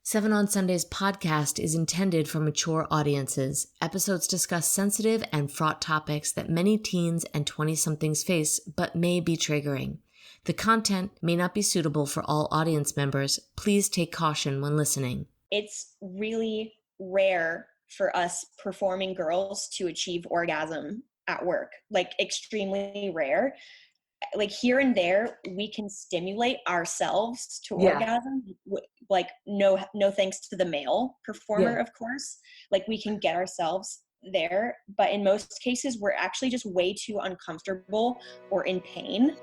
Seven on Sundays podcast is intended for mature audiences. Episodes discuss sensitive and fraught topics that many teens and 20-somethings face, but may be triggering. The content may not be suitable for all audience members. Please take caution when listening. It's really rare for us performing girls to achieve orgasm at work, like extremely rare. Like here and there, we can stimulate ourselves to orgasm. Like no thanks to the male performer, of course. Like we can get ourselves there, but in most cases, we're actually just way too uncomfortable or in pain.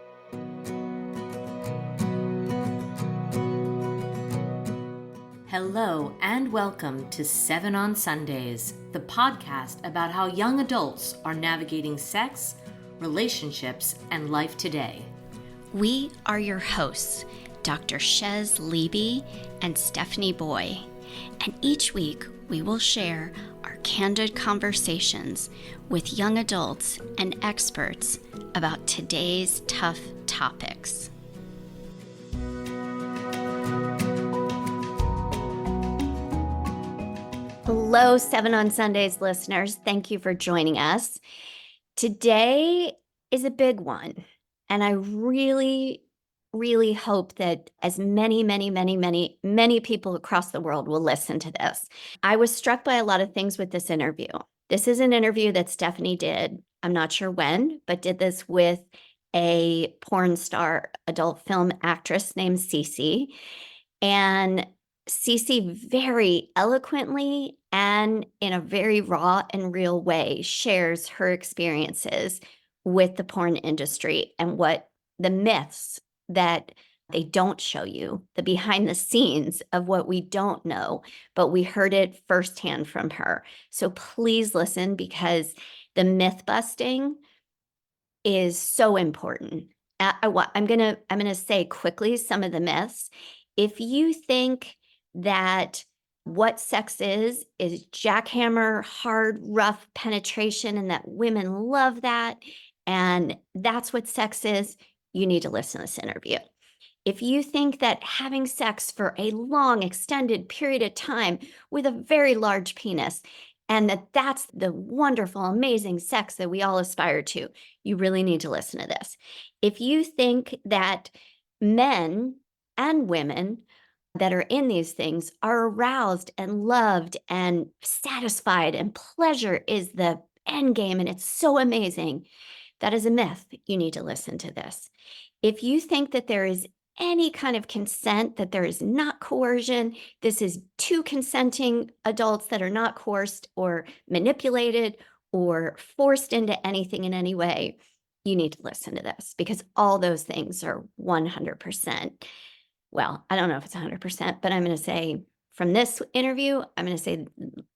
Hello and welcome to Seven on Sundays, the podcast about how young adults are navigating sex, relationships, and life today. We are your hosts, Dr. Shez Levy and Stephanie Boye, and each week we will share our candid conversations with young adults and experts about today's tough topics. Hello, Seven on Sundays listeners. Thank you for joining us. Today is a big one, and I really hope that as many people across the world will listen to this. I was struck by a lot of things with this interview. This is an interview that Stephanie did, I'm not sure when, but did this with a porn star adult film actress named CiCi. And CiCi very eloquently and in a very raw and real way shares her experiences with the porn industry and what the myths that they don't show you, the behind the scenes of what we don't know, but we heard it firsthand from her. So please listen, because the myth busting is so important. I'm gonna say quickly some of the myths. If you think that what sex is jackhammer, hard, rough penetration, and that women love that, and that's what sex is, you need to listen to this interview. If you think that having sex for a long, extended period of time with a very large penis, and that's the wonderful, amazing sex that we all aspire to, you really need to listen to this. If you think that men and women that are in these things are aroused and loved and satisfied, and pleasure is the end game and it's so amazing, that is a myth. You need to listen to this. If you think that there is any kind of consent, that there is not coercion, this is two consenting adults that are not coerced or manipulated or forced into anything in any way, you need to listen to this, because all those things are 100%. Well, I don't know if it's 100%, but I'm going to say from this interview, I'm going to say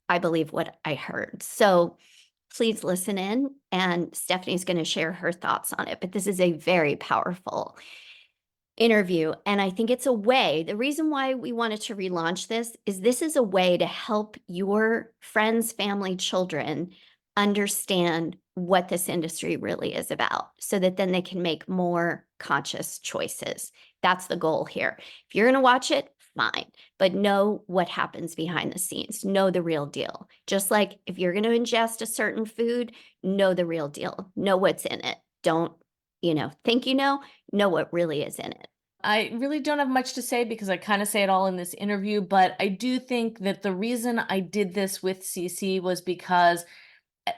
I believe what I heard. So please listen in, and Stephanie's going to share her thoughts on it. But this is a very powerful interview, and I think it's a way, the reason why we wanted to relaunch this is a way to help your friends, family, children understand what this industry really is about, so that then they can make more conscious choices. That's the goal here. If you're going to watch it, fine, but know what happens behind the scenes. Know the real deal. Just like if you're going to ingest a certain food, know the real deal. Know what's in it. Don't, think know what really is in it. I really don't have much to say because I kind of say it all in this interview, but I do think that the reason I did this with CiCi was because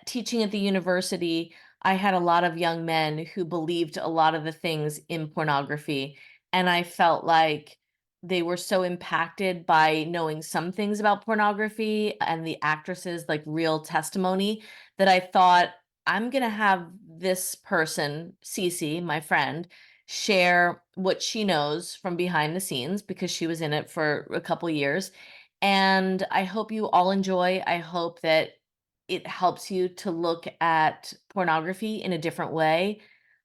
teaching at the university, I had a lot of young men who believed a lot of the things in pornography. And I felt like they were so impacted by knowing some things about pornography and the actresses' like real testimony, that I thought, I'm going to have this person, CiCi, my friend, share what she knows from behind the scenes, because she was in it for a couple years. And I hope you all enjoy. I hope that it helps you to look at pornography in a different way.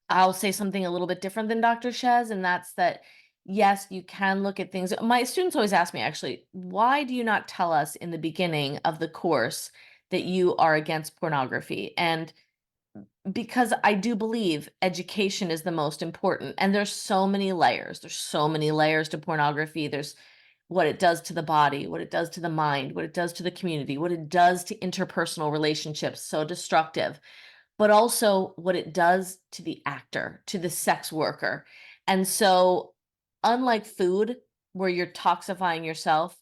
I'll say something a little bit different than Dr. Shez, and that's that, yes, you can look at things. My students always ask me, actually, why do you not tell us in the beginning of the course that you are against pornography? And because I do believe education is the most important. And there's so many layers. There's so many layers to pornography. There's what it does to the body, what it does to the mind, what it does to the community, what it does to interpersonal relationships, so destructive, but also what it does to the actor, to the sex worker. And so, unlike food, where you're toxifying yourself,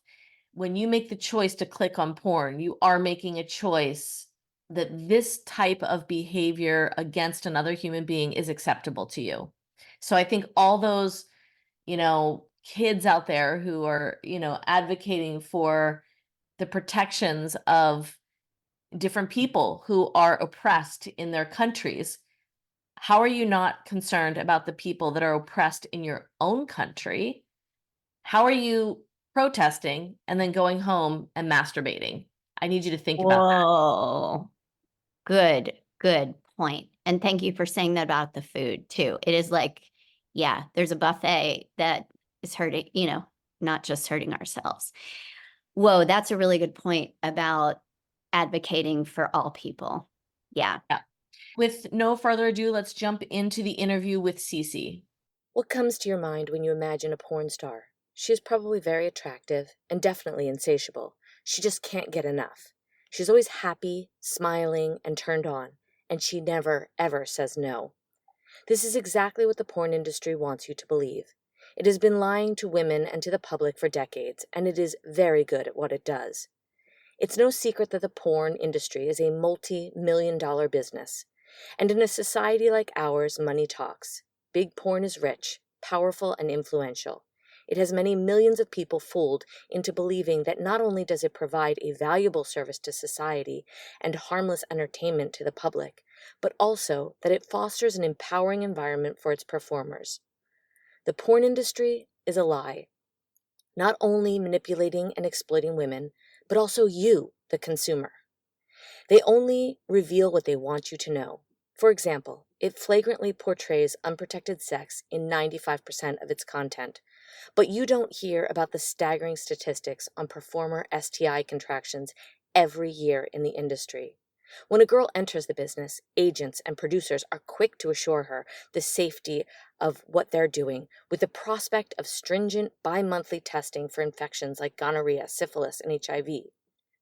when you make the choice to click on porn, you are making a choice that this type of behavior against another human being is acceptable to you. So I think all those, kids out there who are, advocating for the protections of different people who are oppressed in their countries, how are you not concerned about the people that are oppressed in your own country? How are you protesting and then going home and masturbating? I need you to think about that. Whoa. Good point. And thank you for saying that about the food too. It is like, yeah, there's a buffet that is hurting, not just hurting ourselves. Whoa, that's a really good point about advocating for all people. Yeah. Yeah. With no further ado, let's jump into the interview with CiCi. What comes to your mind when you imagine a porn star? She is probably very attractive and definitely insatiable. She just can't get enough. She's always happy, smiling, and turned on, and she never, ever says no. This is exactly what the porn industry wants you to believe. It has been lying to women and to the public for decades, and it is very good at what it does. It's no secret that the porn industry is a multi-million-dollar business. And in a society like ours, money talks. Big porn is rich, powerful, and influential. It has many millions of people fooled into believing that not only does it provide a valuable service to society and harmless entertainment to the public, but also that it fosters an empowering environment for its performers. The porn industry is a lie, not only manipulating and exploiting women, but also you, the consumer. They only reveal what they want you to know. For example, it flagrantly portrays unprotected sex in 95% of its content, but you don't hear about the staggering statistics on performer STI contractions every year in the industry. When a girl enters the business, agents and producers are quick to assure her the safety of what they're doing, with the prospect of stringent bi-monthly testing for infections like gonorrhea, syphilis, and HIV.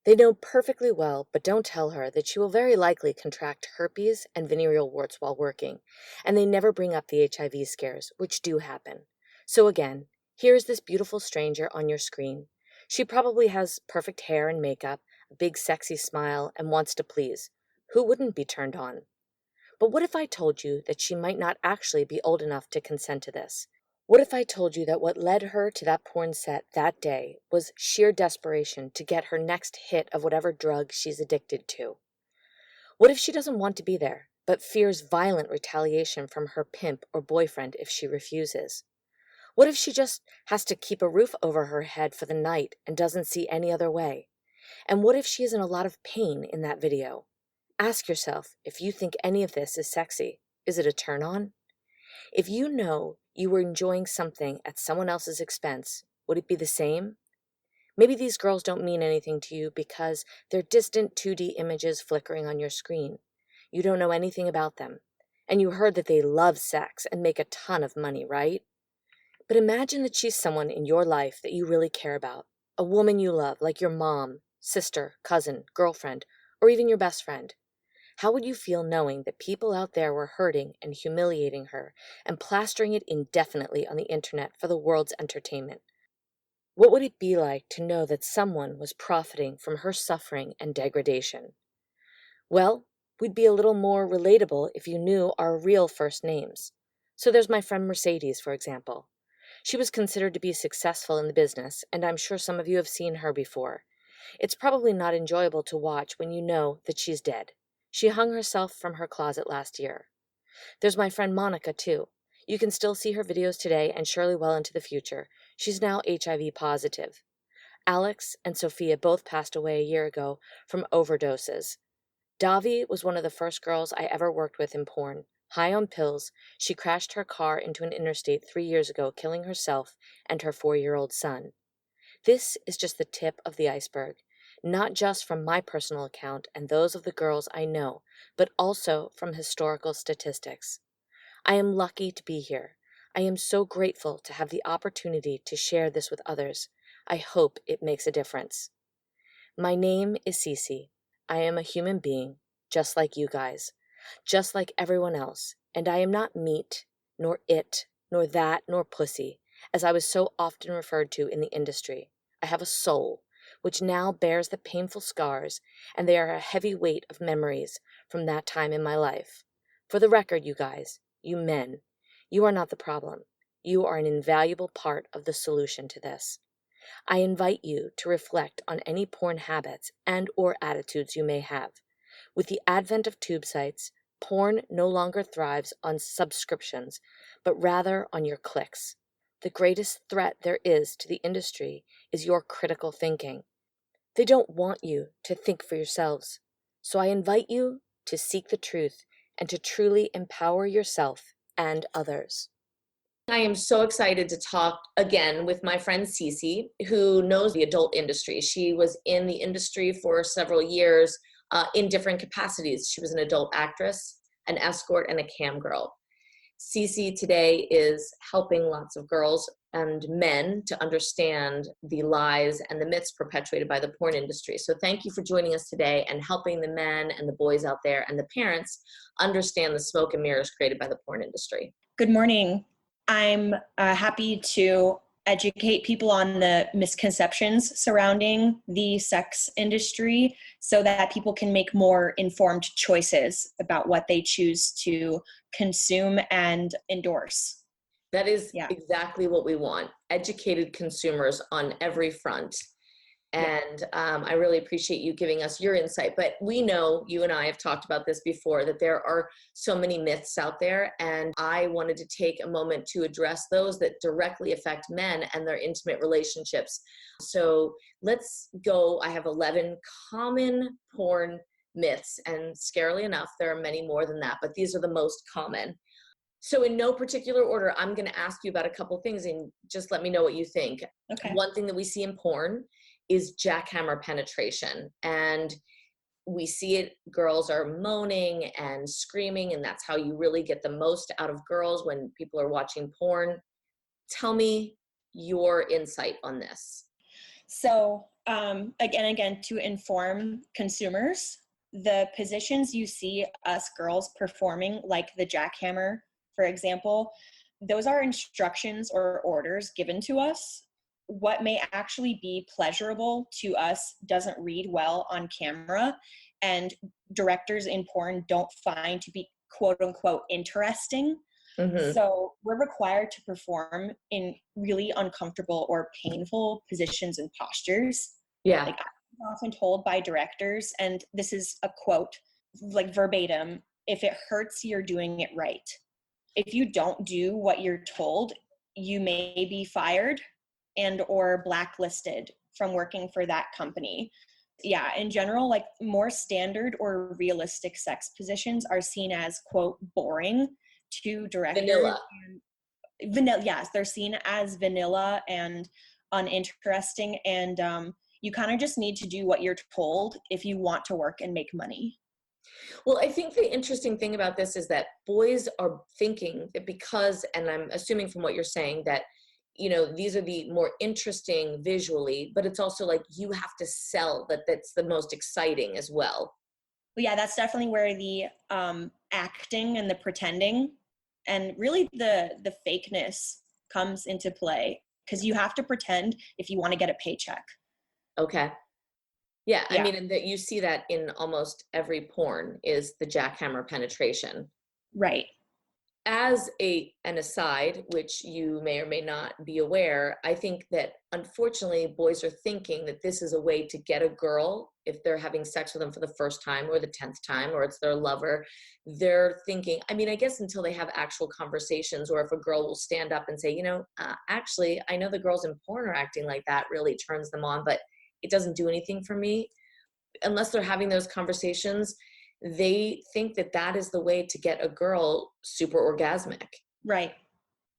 They know perfectly well, but don't tell her that she will very likely contract herpes and venereal warts while working, and they never bring up the HIV scares, which do happen. So again, here is this beautiful stranger on your screen. She probably has perfect hair and makeup, a big sexy smile, and wants to please. Who wouldn't be turned on? But what if I told you that she might not actually be old enough to consent to this? What if I told you that what led her to that porn set that day was sheer desperation to get her next hit of whatever drug she's addicted to? What if she doesn't want to be there, but fears violent retaliation from her pimp or boyfriend if she refuses? What if she just has to keep a roof over her head for the night and doesn't see any other way? And what if she is in a lot of pain in that video? Ask yourself if you think any of this is sexy. Is it a turn on? If you know you were enjoying something at someone else's expense, would it be the same? Maybe these girls don't mean anything to you because they're distant 2D images flickering on your screen. You don't know anything about them. And you heard that they love sex and make a ton of money, right? But imagine that she's someone in your life that you really care about. A woman you love, like your mom, sister, cousin, girlfriend, or even your best friend. How would you feel knowing that people out there were hurting and humiliating her and plastering it indefinitely on the internet for the world's entertainment? What would it be like to know that someone was profiting from her suffering and degradation? Well, we'd be a little more relatable if you knew our real first names. So there's my friend Mercedes, for example. She was considered to be successful in the business, and I'm sure some of you have seen her before. It's probably not enjoyable to watch when you know that she's dead. She hung herself from her closet last year. There's my friend Monica, too. You can still see her videos today and surely well into the future. She's now HIV positive. Alex and Sophia both passed away a year ago from overdoses. Davi was one of the first girls I ever worked with in porn. High on pills, she crashed her car into an interstate 3 years ago, killing herself and her 4-year-old son. This is just the tip of the iceberg, not just from my personal account and those of the girls I know, but also from historical statistics. I am lucky to be here. I am so grateful to have the opportunity to share this with others. I hope it makes a difference. My name is CiCi. I am a human being, just like you guys, just like everyone else, and I am not meat, nor it, nor that, nor pussy, as I was so often referred to in the industry. I have a soul, which now bears the painful scars, and they are a heavy weight of memories from that time in my life. For the record, you guys, you men, you are not the problem. You are an invaluable part of the solution to this. I invite you to reflect on any porn habits and or attitudes you may have. With the advent of tube sites, porn no longer thrives on subscriptions, but rather on your clicks. The greatest threat there is to the industry is your critical thinking. They don't want you to think for yourselves. So I invite you to seek the truth and to truly empower yourself and others. I am so excited to talk again with my friend CiCi, who knows the adult industry. She was in the industry for several years in different capacities. She was an adult actress, an escort, and a cam girl. CiCi today is helping lots of girls and men to understand the lies and the myths perpetuated by the porn industry. So thank you for joining us today and helping the men and the boys out there and the parents understand the smoke and mirrors created by the porn industry. Good morning. I'm happy to educate people on the misconceptions surrounding the sex industry so that people can make more informed choices about what they choose to consume and endorse. That is exactly what we want, educated consumers on every front. And I really appreciate you giving us your insight. But we know, you and I have talked about this before, that there are so many myths out there. And I wanted to take a moment to address those that directly affect men and their intimate relationships. So let's go. I have 11 common porn myths. And scarily enough, there are many more than that. But these are the most common. So in no particular order, I'm going to ask you about a couple things and just let me know what you think. Okay. One thing that we see in porn is jackhammer penetration. And we see it, girls are moaning and screaming, and that's how you really get the most out of girls when people are watching porn. Tell me your insight on this. So again, to inform consumers, the positions you see us girls performing, like the jackhammer, for example, those are instructions or orders given to us. What may actually be pleasurable to us doesn't read well on camera, and directors in porn don't find to be quote unquote interesting. Mm-hmm. So we're required to perform in really uncomfortable or painful positions and postures. Yeah. Like I'm often told by directors, and this is a quote, like verbatim, if it hurts, you're doing it right. If you don't do what you're told, you may be fired and or blacklisted from working for that company. Yeah, in general, like more standard or realistic sex positions are seen as quote boring to directors. Vanilla, yes, they're seen as vanilla and uninteresting, and you kind of just need to do what you're told if you want to work and make money. Well, I think the interesting thing about this is that boys are thinking that because, and I'm assuming from what you're saying, that, you know, these are the more interesting visually, but it's also like you have to sell that that's the most exciting as well. But yeah, that's definitely where the acting and the pretending and really the fakeness comes into play, because you have to pretend if you want to get a paycheck. Okay. Yeah, I mean, and that you see that in almost every porn is the jackhammer penetration. Right. As an aside, which you may or may not be aware, I think that unfortunately boys are thinking that this is a way to get a girl if they're having sex with them for the first time or the 10th time, or it's their lover. They're thinking, I mean, I guess until they have actual conversations, or if a girl will stand up and say, you know, actually, I know the girls in porn are acting like that, really turns them on, but it doesn't do anything for me. Unless they're having those conversations, they think that that is the way to get a girl super orgasmic. Right.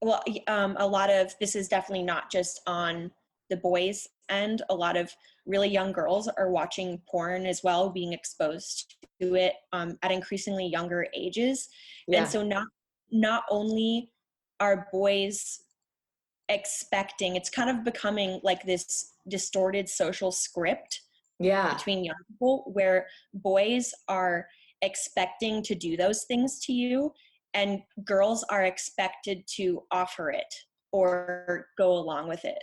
Well, a lot of this is definitely not just on the boys' end. A lot of really young girls are watching porn as well, being exposed to it at increasingly younger ages. Yeah. And so not only are boys expecting, it's kind of becoming like this distorted social script Yeah. between young people where boys are expecting to do those things to you and girls are expected to offer it or go along with it.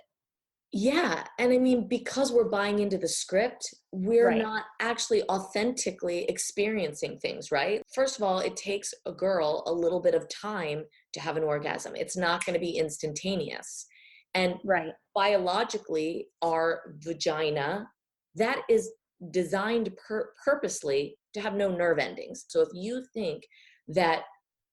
Yeah. And I mean, because we're buying into the script, we're Right. not actually authentically experiencing things, right? First of all, it takes a girl a little bit of time to have an orgasm. It's not going to be instantaneous. And Right. biologically, our vagina, that is designed purposely to have no nerve endings. So if you think that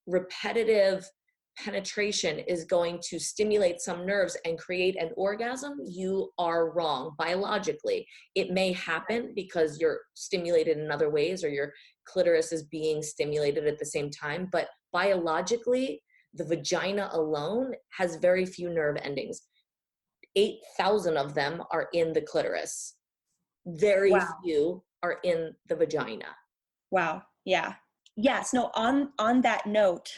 repetitive penetration is going to stimulate some nerves and create an orgasm, you are wrong biologically. It may happen because you're stimulated in other ways or your clitoris is being stimulated at the same time, but biologically, the vagina alone has very few nerve endings. 8,000 of them are in the clitoris. Very Wow. few are in the vagina. Wow. Yeah. Yes. No, on that note,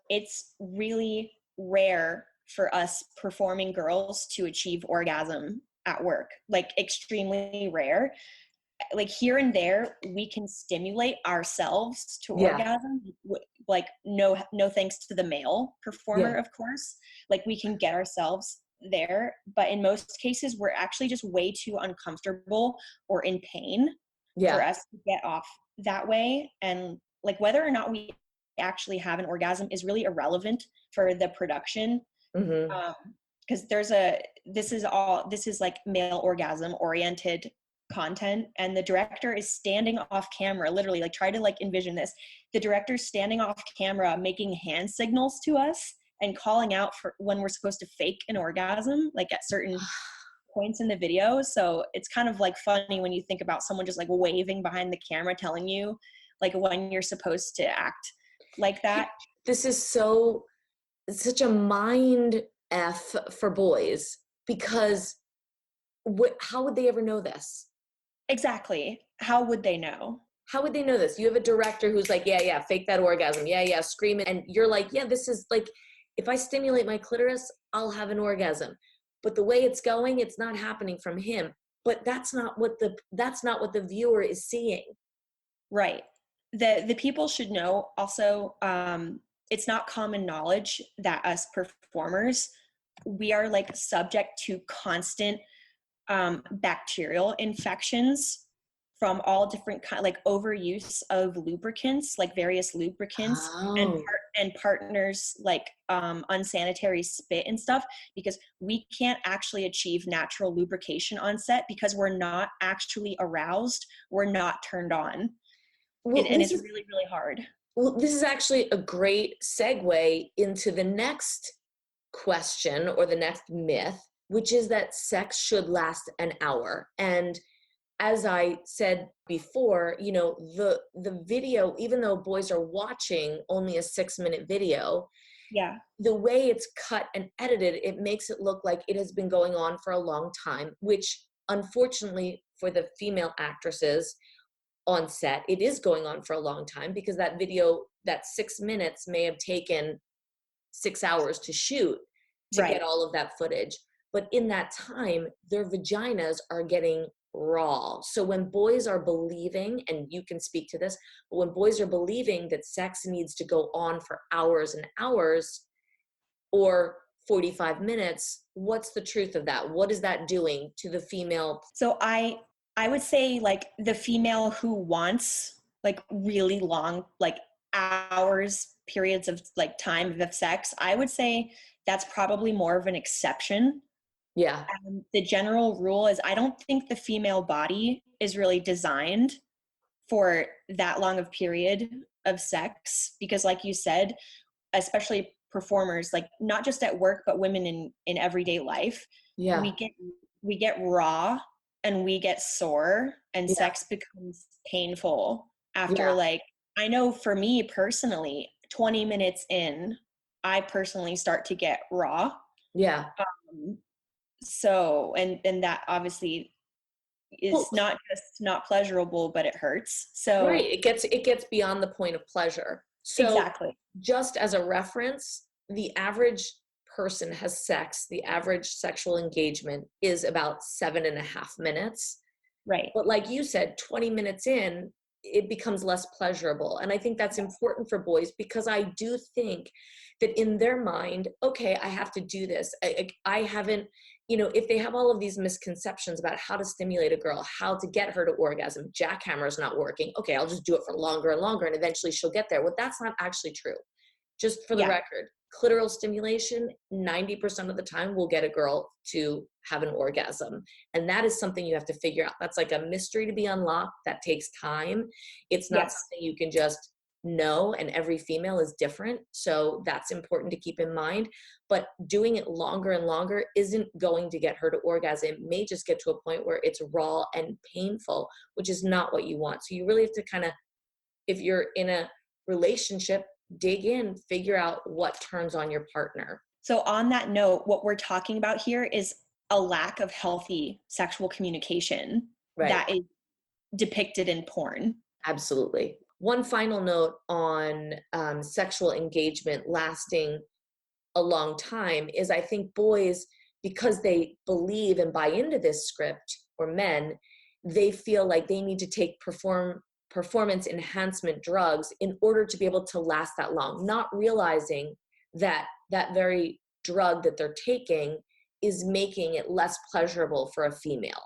it's really rare for us performing girls to achieve orgasm at work, like extremely rare. Like here and there, we can stimulate ourselves to Yeah. orgasm. Like no thanks to the male performer, Yeah. of course. Like we can get ourselves there, but in most cases, we're actually just way too uncomfortable or in pain for Yeah. us to get off that way. And like whether or not we actually have an orgasm is really irrelevant for the production. Mm-hmm. Because this is like male orgasm oriented content, and the director is standing off camera, literally, like try to like envision this. The director's standing off camera making hand signals to us and calling out for when we're supposed to fake an orgasm, like at certain points in the video. So it's kind of like funny when you think about someone just like waving behind the camera telling you like when you're supposed to act like that. This is such a mind F for boys, because how would they ever know this? Exactly. How would they know? How would they know this? You have a director who's like, yeah, fake that orgasm. Yeah, scream it. And you're like, yeah, this is like, if I stimulate my clitoris, I'll have an orgasm. But the way it's going, it's not happening from him. But that's not what the viewer is seeing. Right. The people should know also, it's not common knowledge that us performers, we are like subject to constant bacterial infections from all different kind, like overuse of lubricants, like various lubricants, Oh. and partners, like unsanitary spit and stuff, because we can't actually achieve natural lubrication on set because we're not actually aroused, we're not turned on. Well, And it's really, really hard. Well, this is actually a great segue into the next question or the next myth, which is that sex should last an hour. And as I said before, the video, even though boys are watching only a 6-minute video, Yeah. the way it's cut and edited, it makes it look like it has been going on for a long time, which unfortunately for the female actresses on set, it is going on for a long time, because that video, that 6 minutes may have taken 6 hours to shoot to Right. get all of that footage. But in that time, their vaginas are getting raw. So when boys are believing, and you can speak to this, but when boys are believing that sex needs to go on for hours and hours or 45 minutes, what's the truth of that? What is that doing to the female? So I would say like the female who wants like really long, like hours, periods of like time of sex, I would say that's probably more of an exception. Yeah. The general rule is I don't think the female body is really designed for that long of period of sex, because like you said, especially performers, like not just at work, but women in everyday life, Yeah. we get raw and we get sore, and Yeah. sex becomes painful after Yeah. like, I know for me personally, 20 minutes in, I personally start to get raw. Yeah. So, and that obviously is not just not pleasurable, but it hurts. So right, it gets beyond the point of pleasure. So exactly. just as a reference, the average person has sex, the average sexual engagement is about 7.5 minutes. Right. But like you said, 20 minutes in, it becomes less pleasurable. And I think that's important for boys, because I do think that in their mind, okay, I have to do this. I haven't, if they have all of these misconceptions about how to stimulate a girl, how to get her to orgasm, jackhammer is not working. Okay, I'll just do it for longer and longer, and eventually she'll get there. Well, that's not actually true. Just for the record, clitoral stimulation, 90% of the time will get a girl to have an orgasm. And that is something you have to figure out. That's like a mystery to be unlocked. That takes time. It's not something you can just know, and every female is different. So that's important to keep in mind. But doing it longer and longer isn't going to get her to orgasm. It may just get to a point where it's raw and painful, which is not what you want. So you really have to kind of, if you're in a relationship, dig in, figure out what turns on your partner. So on that note, what we're talking about here is a lack of healthy sexual communication that is depicted in porn. Absolutely. One final note on sexual engagement lasting a long time is, I think boys, because they believe and buy into this script, or men, they feel like they need to take performance enhancement drugs in order to be able to last that long, not realizing that that very drug that they're taking is making it less pleasurable for a female.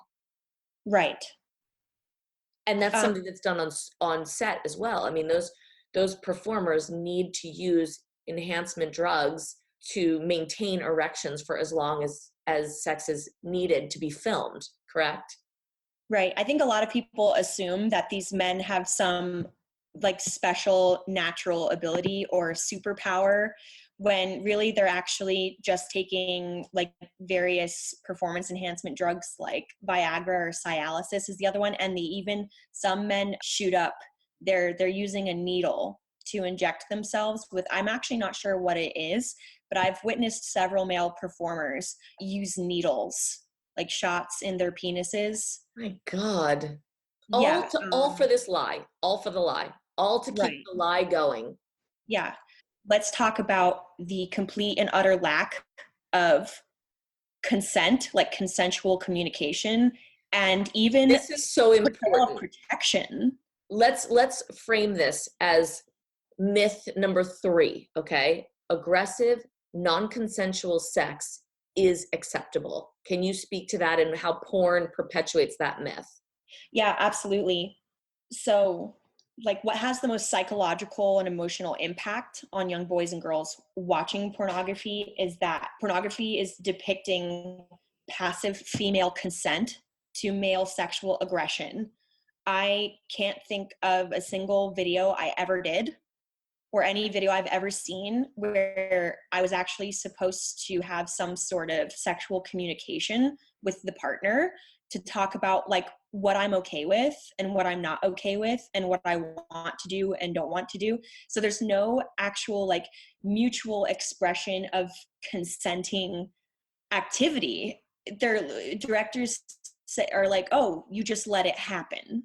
Right. And that's something that's done on set as well. I mean, those performers need to use enhancement drugs to maintain erections for as long as sex is needed to be filmed, correct? Right. I think a lot of people assume that these men have some like special natural ability or superpower, when really they're actually just taking like various performance enhancement drugs like Viagra or Cialis is the other one. And some men shoot up, they're using a needle to inject themselves with, I'm actually not sure what it is, but I've witnessed several male performers use needles, like shots in their penises. My God. Yeah. All for this lie, all for the lie, all to keep the lie going. Yeah. Let's talk about the complete and utter lack of consent, like consensual communication, and even this is so important. Protection. Let's frame this as myth number 3, okay? Aggressive, non-consensual sex is acceptable. Can you speak to that and how porn perpetuates that myth? Yeah, absolutely. So, like, what has the most psychological and emotional impact on young boys and girls watching pornography is that pornography is depicting passive female consent to male sexual aggression. I can't think of a single video I ever did, or any video I've ever seen, where I was actually supposed to have some sort of sexual communication with the partner to talk about like what I'm okay with and what I'm not okay with and what I want to do and don't want to do. So there's no actual like mutual expression of consenting activity. Their directors are like, oh, you just let it happen.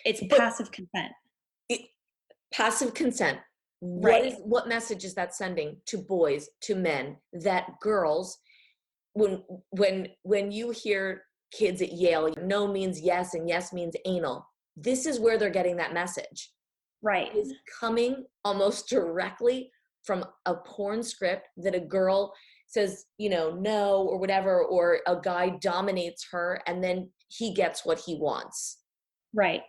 It's passive consent. Passive consent. Right. What message is that sending to boys, to men, that girls, when you hear kids at Yale, no means yes and yes means anal, this is where they're getting that message. Right. It's coming almost directly from a porn script that a girl says, no, or whatever, or a guy dominates her and then he gets what he wants. Right.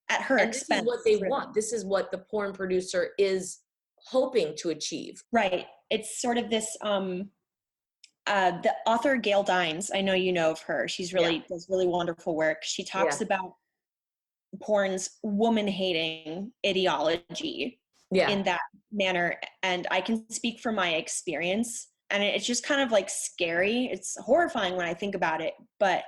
At her expense. This is what they want. This is what the porn producer is hoping to achieve. Right. It's sort of this, the author Gail Dines, I know you know of her. She's does really wonderful work. She talks about porn's woman-hating ideology in that manner. And I can speak from my experience. And it's just kind of like scary. It's horrifying when I think about it. But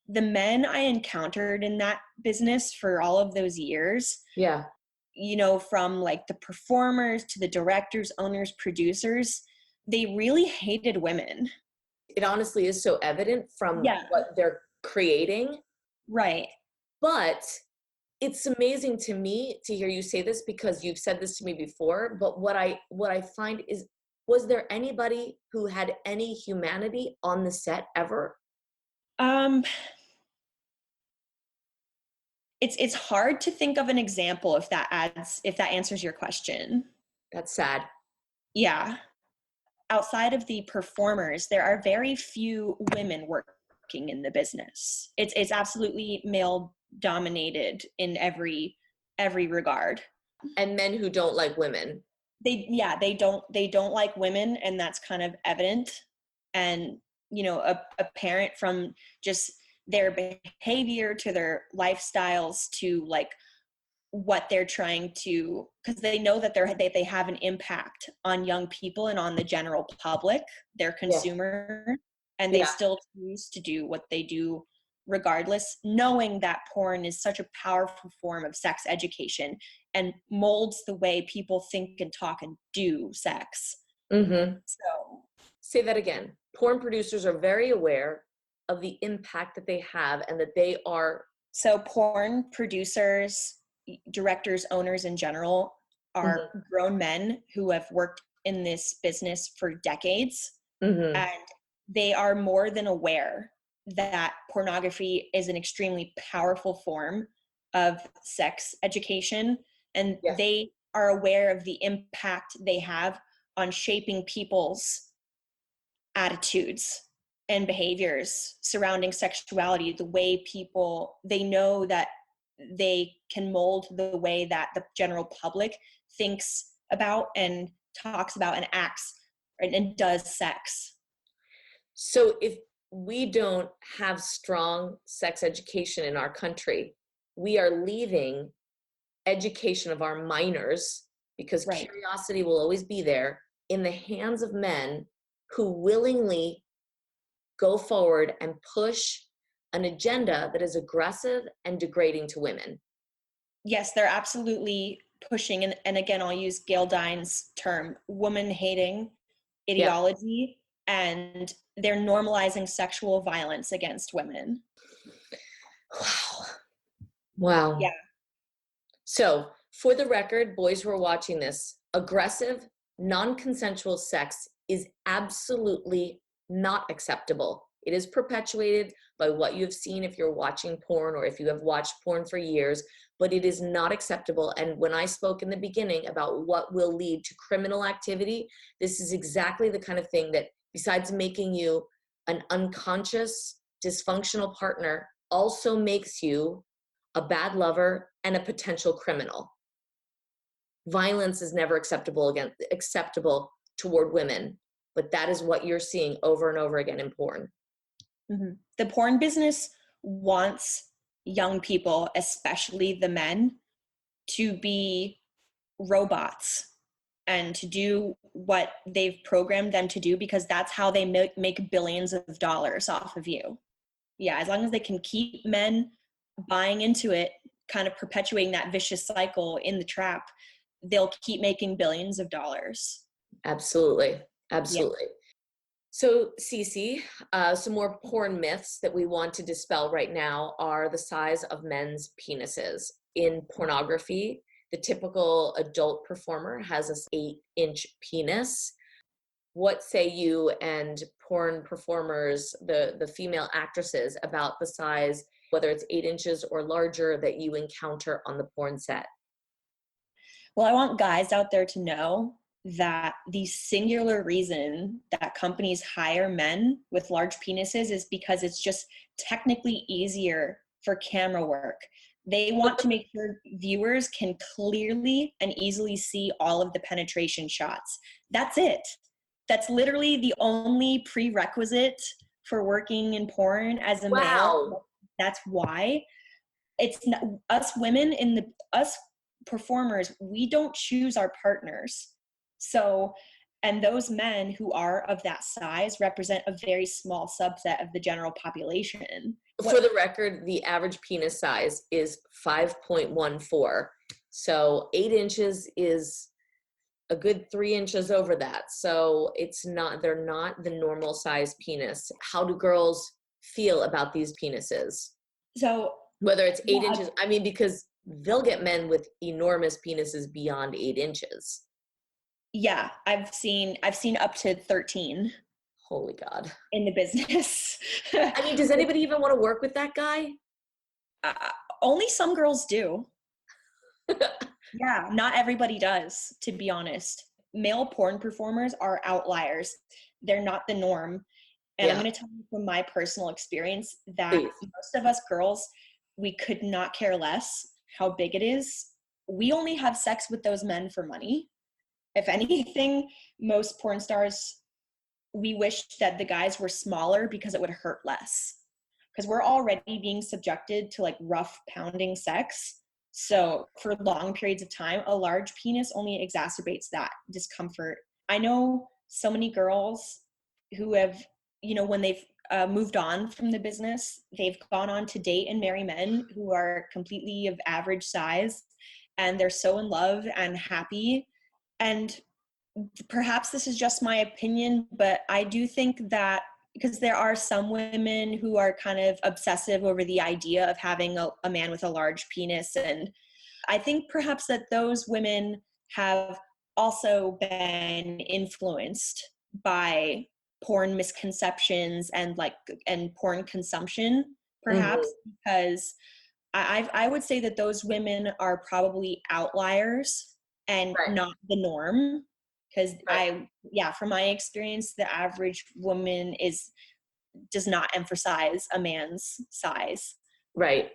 the men I encountered in that business for all of those years, from like the performers to the directors, owners, producers, they really hated women. It honestly is so evident from what they're creating. Right. But it's amazing to me to hear you say this, because you've said this to me before. But what I find is Was there anybody who had any humanity on the set ever? It's hard to think of an example if that answers your question. That's sad. Yeah. Outside of the performers, there are very few women working in the business. It's absolutely male dominated in every regard. And men who don't like women. They don't like women, and that's kind of evident. And apparent from just their behavior to their lifestyles to like what they're trying to, because they know that they have an impact on young people and on the general public, their consumer, and they still choose to do what they do regardless, knowing that porn is such a powerful form of sex education and molds the way people think and talk and do sex. Mm-hmm. So say that again. Porn producers are very aware of the impact that they have and that they are. So porn producers, directors, owners in general are grown men who have worked in this business for decades. Mm-hmm. And they are more than aware that pornography is an extremely powerful form of sex education. And they are aware of the impact they have on shaping people's attitudes and behaviors surrounding sexuality, the way they know that they can mold the way that the general public thinks about and talks about and acts and does sex. So if we don't have strong sex education in our country, we are leaving education of our minors, because curiosity will always be there, in the hands of men who willingly go forward and push an agenda that is aggressive and degrading to women. Yes, they're absolutely pushing, and again, I'll use Gail Dine's term, woman-hating ideology, and they're normalizing sexual violence against women. Wow. Yeah. So, for the record, boys who are watching this, aggressive, non-consensual sex is absolutely not acceptable. It is perpetuated by what you've seen if you're watching porn or if you have watched porn for years, but it is not acceptable. And when I spoke in the beginning about what will lead to criminal activity, this is exactly the kind of thing that, besides making you an unconscious, dysfunctional partner, also makes you a bad lover and a potential criminal. Violence is never acceptable toward women, but that is what you're seeing over and over again in porn. Mm-hmm. The porn business wants young people, especially the men, to be robots and to do what they've programmed them to do, because that's how they make billions of dollars off of you. Yeah, as long as they can keep men buying into it, kind of perpetuating that vicious cycle in the trap, they'll keep making billions of dollars. Absolutely. Absolutely. Yeah. So, Cici, some more porn myths that we want to dispel right now are the size of men's penises. In pornography, the typical adult performer has an 8-inch penis. What say you and porn performers, the female actresses, about the size, whether it's 8 inches or larger, that you encounter on the porn set? Well, I want guys out there to know that the singular reason that companies hire men with large penises is because it's just technically easier for camera work. They want to make sure viewers can clearly and easily see all of the penetration shots. That's it. That's literally the only prerequisite for working in porn as a male. That's why. It's not, us women us performers, we don't choose our partners. So, and those men who are of that size represent a very small subset of the general population. For the record, the average penis size is 5.14. So 8 inches is a good 3 inches over that. So they're not the normal size penis. How do girls feel about these penises? So whether it's 8 inches, I mean, because they'll get men with enormous penises beyond 8 inches. Yeah, I've seen up to 13 Holy God. in the business. I mean, does anybody even want to work with that guy? Uh, Only some girls do. Yeah, not everybody does, to be honest. Male porn performers are outliers. They're not the norm. And I'm Yeah. going to tell you from my personal experience that Please. most of us girls, we could not care less how big it is. We only have sex with those men for money. If anything, most porn stars, we wish that the guys were smaller because it would hurt less. Because we're already being subjected to like rough pounding sex. So for long periods of time, a large penis only exacerbates that discomfort. I know so many girls who have, when they've moved on from the business, they've gone on to date and marry men who are completely of average size, and they're so in love and happy. And perhaps this is just my opinion, but I do think that because there are some women who are kind of obsessive over the idea of having a man with a large penis. And I think perhaps that those women have also been influenced by porn misconceptions and porn consumption, perhaps, because I would say that those women are probably outliers and Right. not the norm. Because Right. from my experience, the average woman does not emphasize a man's size. Right.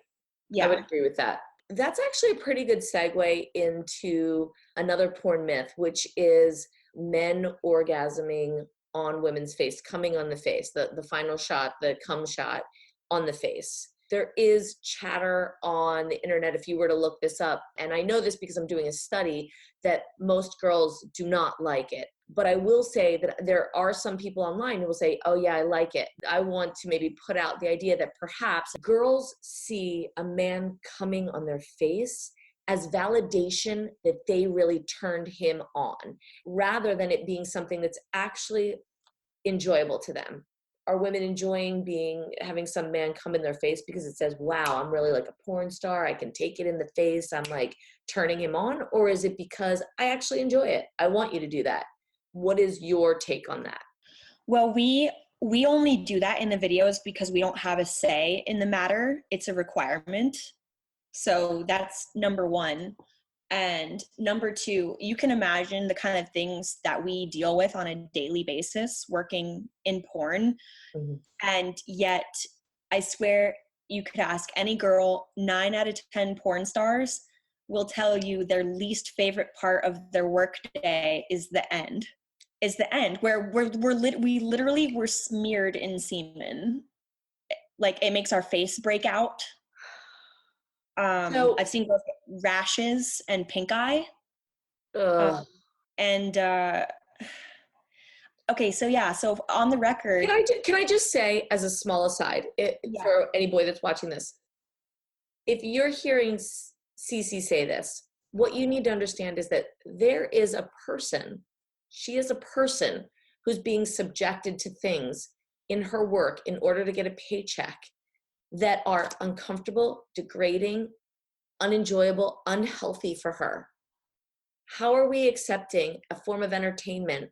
Yeah. I would agree with that. That's actually a pretty good segue into another porn myth, which is men orgasming on women's face, coming on the face, the final shot, the cum shot on the face. There is chatter on the internet, if you were to look this up, and I know this because I'm doing a study, that most girls do not like it. But I will say that there are some people online who will say, oh yeah, I like it. I want to maybe put out the idea that perhaps girls see a man coming on their face as validation that they really turned him on, rather than it being something that's actually enjoyable to them. Are women enjoying having some man come in their face because it says, wow, I'm really like a porn star, I can take it in the face, I'm like turning him on? Or is it because I actually enjoy it? I want you to do that. What is your take on that? Well, we only do that in the videos because we don't have a say in the matter. It's a requirement. So that's number one. And number two, you can imagine the kind of things that we deal with on a daily basis working in porn. Mm-hmm. And yet, I swear, you could ask any girl, 9 out of 10 porn stars will tell you their least favorite part of their work day is the end. Where we literally were smeared in semen. Like, it makes our face break out. I've seen girls get rashes and pink eye. Okay, so on the record, can I just say, as a small aside, for any boy that's watching this, if you're hearing CiCi say this, what you need to understand is that there is a person, she is a person who's being subjected to things in her work in order to get a paycheck that are uncomfortable, degrading, unenjoyable, unhealthy for her. How are we accepting a form of entertainment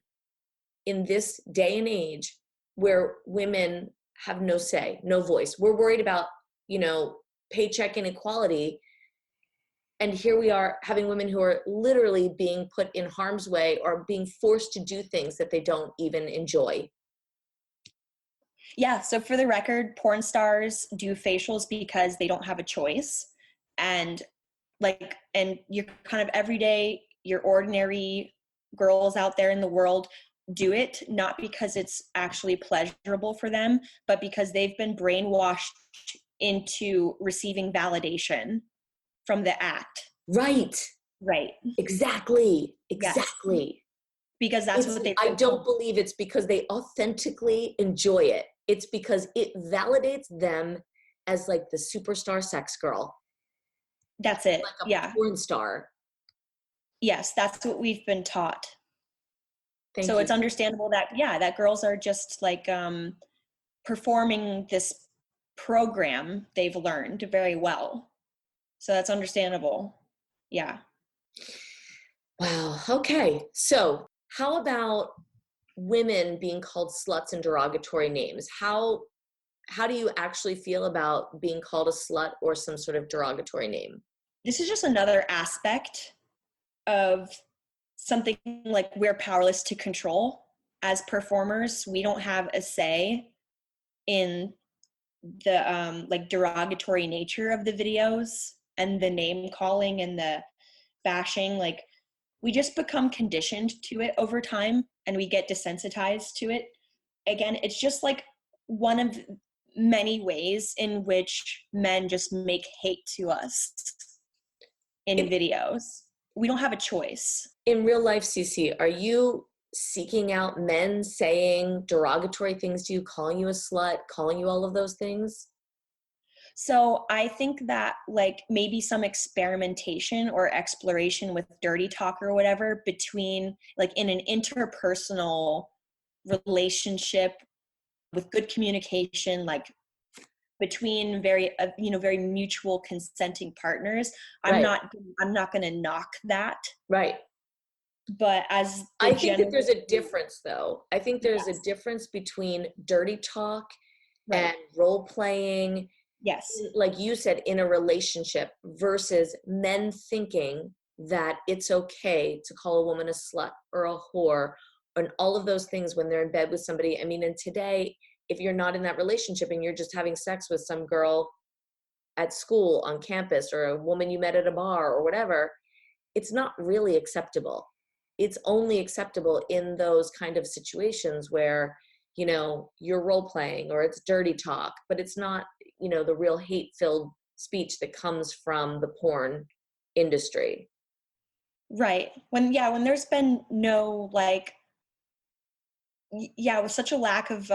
in this day and age where women have no say, no voice? We're worried about, paycheck inequality. And here we are having women who are literally being put in harm's way or being forced to do things that they don't even enjoy. Yeah, so for the record, porn stars do facials because they don't have a choice. And your kind of everyday, your ordinary girls out there in the world do it, not because it's actually pleasurable for them, but because they've been brainwashed into receiving validation from the act. Right. Exactly. Yes. Because that's what they. I don't believe it's because they authentically enjoy it. It's because it validates them as like the superstar sex girl. That's it. Like a porn star. Yes, that's what we've been taught. Thank you. It's understandable that girls are just like performing this program they've learned very well. So that's understandable. Yeah. Wow. Okay. So How about women being called sluts and derogatory names? How do you actually feel about being called a slut or some sort of derogatory name? This is just another aspect of something like we're powerless to control. As performers, we don't have a say in the like derogatory nature of the videos and the name calling and the bashing. Like, we just become conditioned to it over time and we get desensitized to it. Again, it's just like one of many ways in which men just make hate to us in videos. We don't have a choice. In real life, CiCi, are you seeking out men saying derogatory things to you, calling you a slut, calling you all of those things? So I think that like maybe some experimentation or exploration with dirty talk or whatever between like in an interpersonal relationship with good communication, like between very very mutual consenting partners. I'm not going to knock that. Right. But as I think that there's a difference though. I think there's Yes. a difference between dirty talk Right. and role playing, Yes. like you said, in a relationship versus men thinking that it's okay to call a woman a slut or a whore and all of those things when they're in bed with somebody. I mean, and today, if you're not in that relationship and you're just having sex with some girl at school, on campus, or a woman you met at a bar or whatever, it's not really acceptable. It's only acceptable in those kind of situations where, you know, you're role playing or it's dirty talk, but it's not, you know, the real hate-filled speech that comes from the porn industry. Right. When there's been no like with such a lack of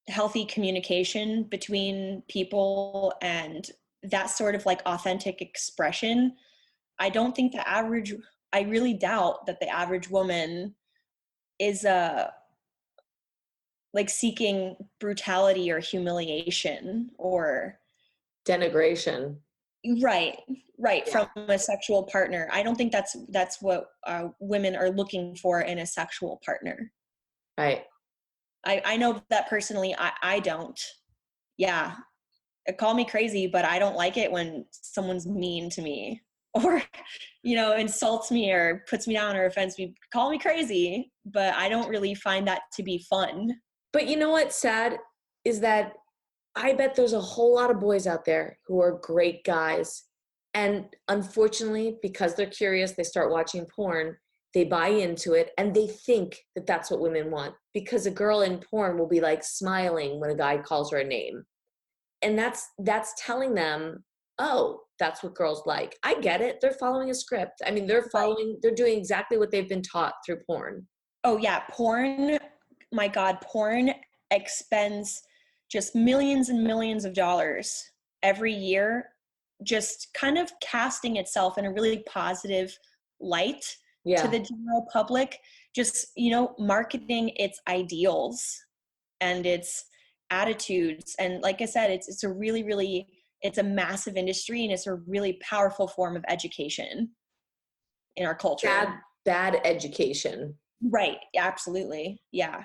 healthy communication between people and that sort of like authentic expression, I really doubt that the average woman is like seeking brutality or humiliation or Denigration. right Yeah. from a sexual partner. I don't think that's what women are looking for in a sexual partner. Right. I know that personally. I don't. Yeah, call me crazy, but I don't like it when someone's mean to me or, you know, insults me or puts me down or offends me. Call me crazy, but I don't really find that to be fun. But you know what's sad is that I bet there's a whole lot of boys out there who are great guys. And unfortunately, because they're curious, they start watching porn, they buy into it, and they think that that's what women want. Because a girl in porn will be like smiling when a guy calls her a name. And that's telling them, oh, that's what girls like. I get it. They're following a script. I mean, they're doing exactly what they've been taught through porn. Oh yeah, porn, my God, porn expends just millions and millions of dollars every year, just kind of casting itself in a really positive light to the general public, just, you know, marketing its ideals and its attitudes. And like I said, it's a really, really, it's a massive industry and it's a really powerful form of education in our culture. Bad education. Right. Absolutely. Yeah.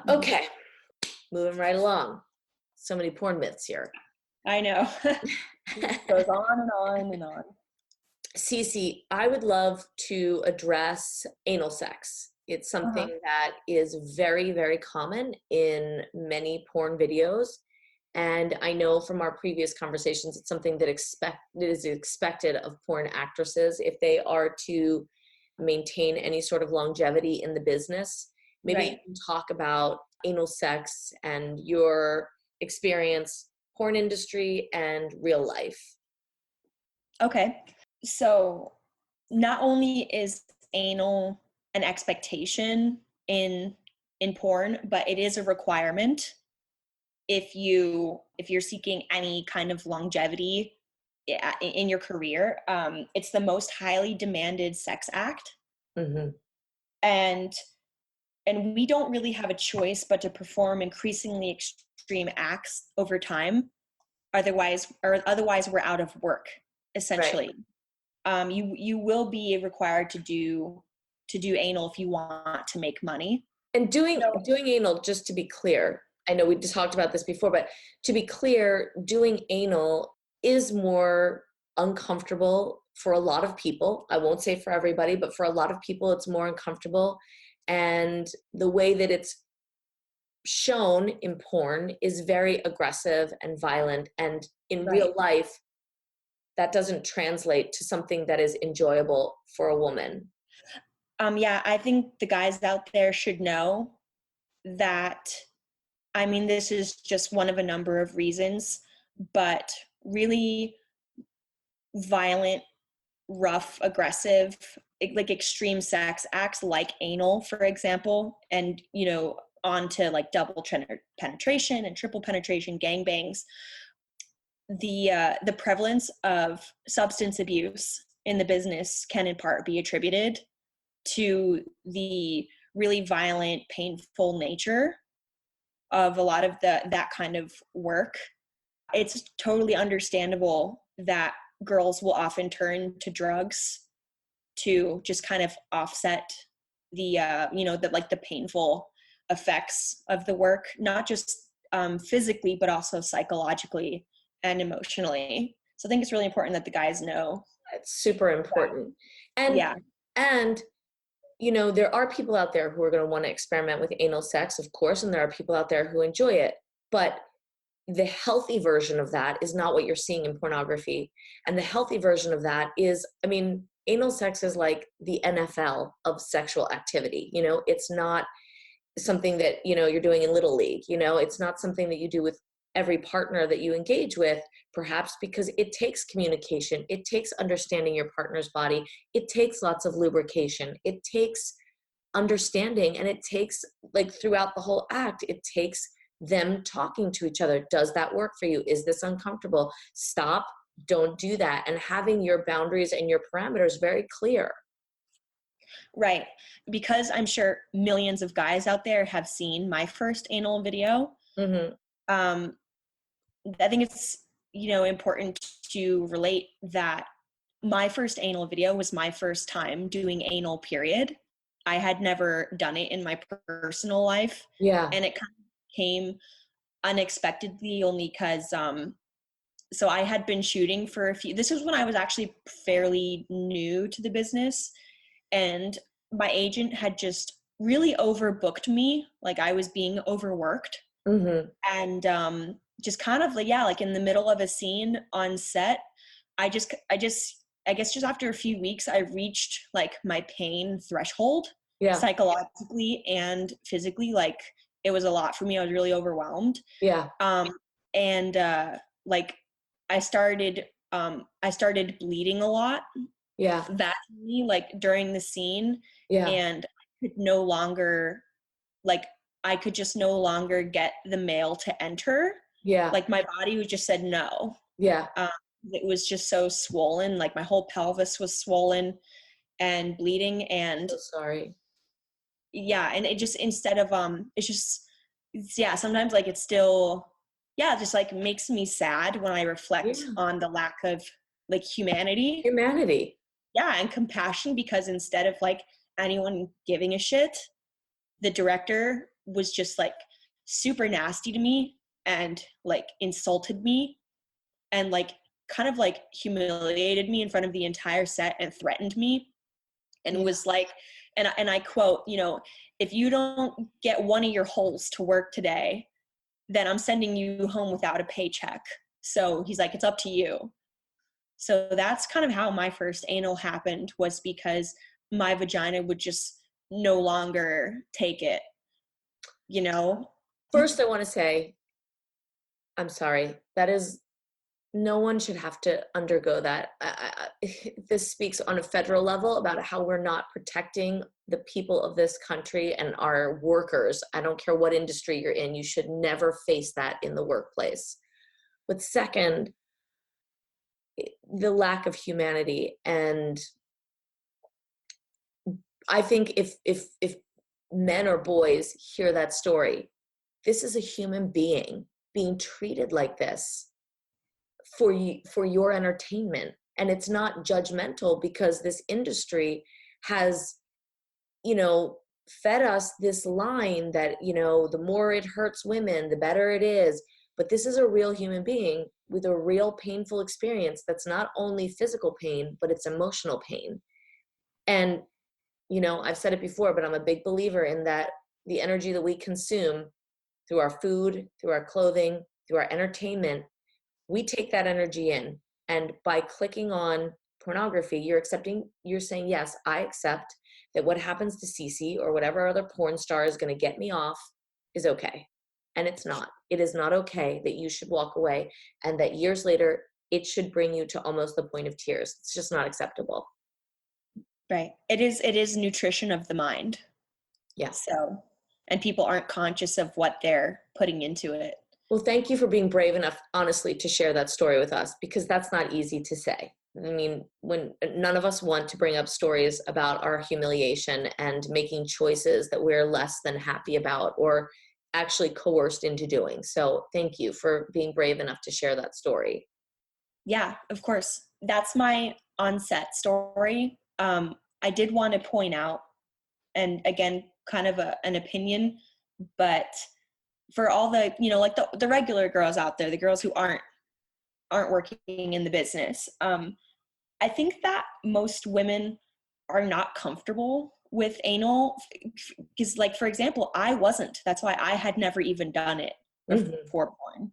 Okay. Moving right along. So many porn myths here. I know. It goes on and on and on. CiCi, I would love to address anal sex. It's something that is very, very common in many porn videos. And I know from our previous conversations, it's something that is expected of porn actresses if they are to maintain any sort of longevity in the business. Maybe you can talk about anal sex and your experience, porn industry and real life. Okay. So not only is anal an expectation in porn, but it is a requirement if you're seeking any kind of longevity in your career. It's the most highly demanded sex act. And we don't really have a choice but to perform increasingly extreme acts over time. Otherwise we're out of work, essentially. You will be required to to do anal if you want to make money. And doing anal, just to be clear, I know we just talked about this before, but to be clear, doing anal is more uncomfortable for a lot of people. I won't say for everybody, but for a lot of people, it's more uncomfortable. And the way that it's shown in porn is very aggressive and violent. And in real life, that doesn't translate to something that is enjoyable for a woman. Yeah, I think the guys out there should know that, I mean, this is just one of a number of reasons, but really violent, rough, aggressive, like extreme sex acts like anal, for example, and, you know, on to like double penetration and triple penetration gangbangs. The prevalence of substance abuse in the business can in part be attributed to the really violent, painful nature of a lot of that kind of work. It's totally understandable that girls will often turn to drugs to just kind of offset the the painful effects of the work, not just physically, but also psychologically and emotionally. So I think it's really important that the guys know. It's super important. And yeah. And, you know, there are people out there who are going to want to experiment with anal sex, of course, and there are people out there who enjoy it. But the healthy version of that is not what you're seeing in pornography. And the healthy version of that is, I mean, anal sex is like the NFL of sexual activity. You know, it's not something that, you know, you're doing in Little League. You know, it's not something that you do with every partner that you engage with, perhaps because it takes communication, it takes understanding your partner's body, it takes lots of lubrication, it takes understanding, and it takes, like, throughout the whole act, it takes them talking to each other. Does that work for you? Is this uncomfortable? Stop, don't do that. And having your boundaries and your parameters very clear. Right. Because I'm sure millions of guys out there have seen my first anal video. Mm-hmm. I think it's, you know, important to relate that my first anal video was my first time doing anal, period. I had never done it in my personal life. Yeah. And it kind of came unexpectedly only because, so I had been shooting for this was when I was actually fairly new to the business, and my agent had just really overbooked me. Like, I was being overworked. Mm-hmm. And just kind of like, yeah, like in the middle of a scene on set, I guess just after a few weeks, I reached like my pain threshold, Yeah. psychologically and physically. Like, it was a lot for me. I was really overwhelmed. Yeah. And like I started bleeding a lot. Yeah. Vaginally, like during the scene. Yeah. And I could no longer, like, I could just no longer get the male to enter. Yeah. Like, my body was just said no. Yeah. It was just so swollen. Like, my whole pelvis was swollen and bleeding. And So sorry. yeah, and it just, instead of sometimes like it's still, just like makes me sad when I reflect on the lack of like humanity. Yeah, and compassion, because instead of like anyone giving a shit, the director was just like super nasty to me and like insulted me and like kind of like humiliated me in front of the entire set and threatened me and was like, and I quote, you know, if you don't get one of your holes to work today, then I'm sending you home without a paycheck. So he's like, it's up to you. So that's kind of how my first anal happened, was because my vagina would just no longer take it, you know? First, I want to say, I'm sorry. No one should have to undergo that. This speaks on a federal level about how we're not protecting the people of this country and our workers. I don't care what industry you're in. You should never face that in the workplace. But second, the lack of humanity. And I think if men or boys hear that story, this is a human being being treated like this for your entertainment. And it's not judgmental, because this industry has fed us this line that, the more it hurts women, the better it is. But this is a real human being with a real painful experience that's not only physical pain, but it's emotional pain. And, I've said it before, but I'm a big believer in that the energy that we consume through our food, through our clothing, through our entertainment, we take that energy in. And by clicking on pornography, you're saying, yes, I accept that what happens to CiCi or whatever other porn star is going to get me off is okay. And it's not. It is not okay that you should walk away and that years later, it should bring you to almost the point of tears. It's just not acceptable. Right. It is nutrition of the mind. Yeah. So, and people aren't conscious of what they're putting into it. Well, thank you for being brave enough, honestly, to share that story with us, because that's not easy to say. I mean, when none of us want to bring up stories about our humiliation and making choices that we're less than happy about or actually coerced into doing. So thank you for being brave enough to share that story. Yeah, of course. That's my onset story. I did want to point out, and again, kind of an opinion, but for all the, like the regular girls out there, the girls who aren't working in the business, I think that most women are not comfortable with anal because, like, for example, I wasn't. That's why I had never even done it before porn.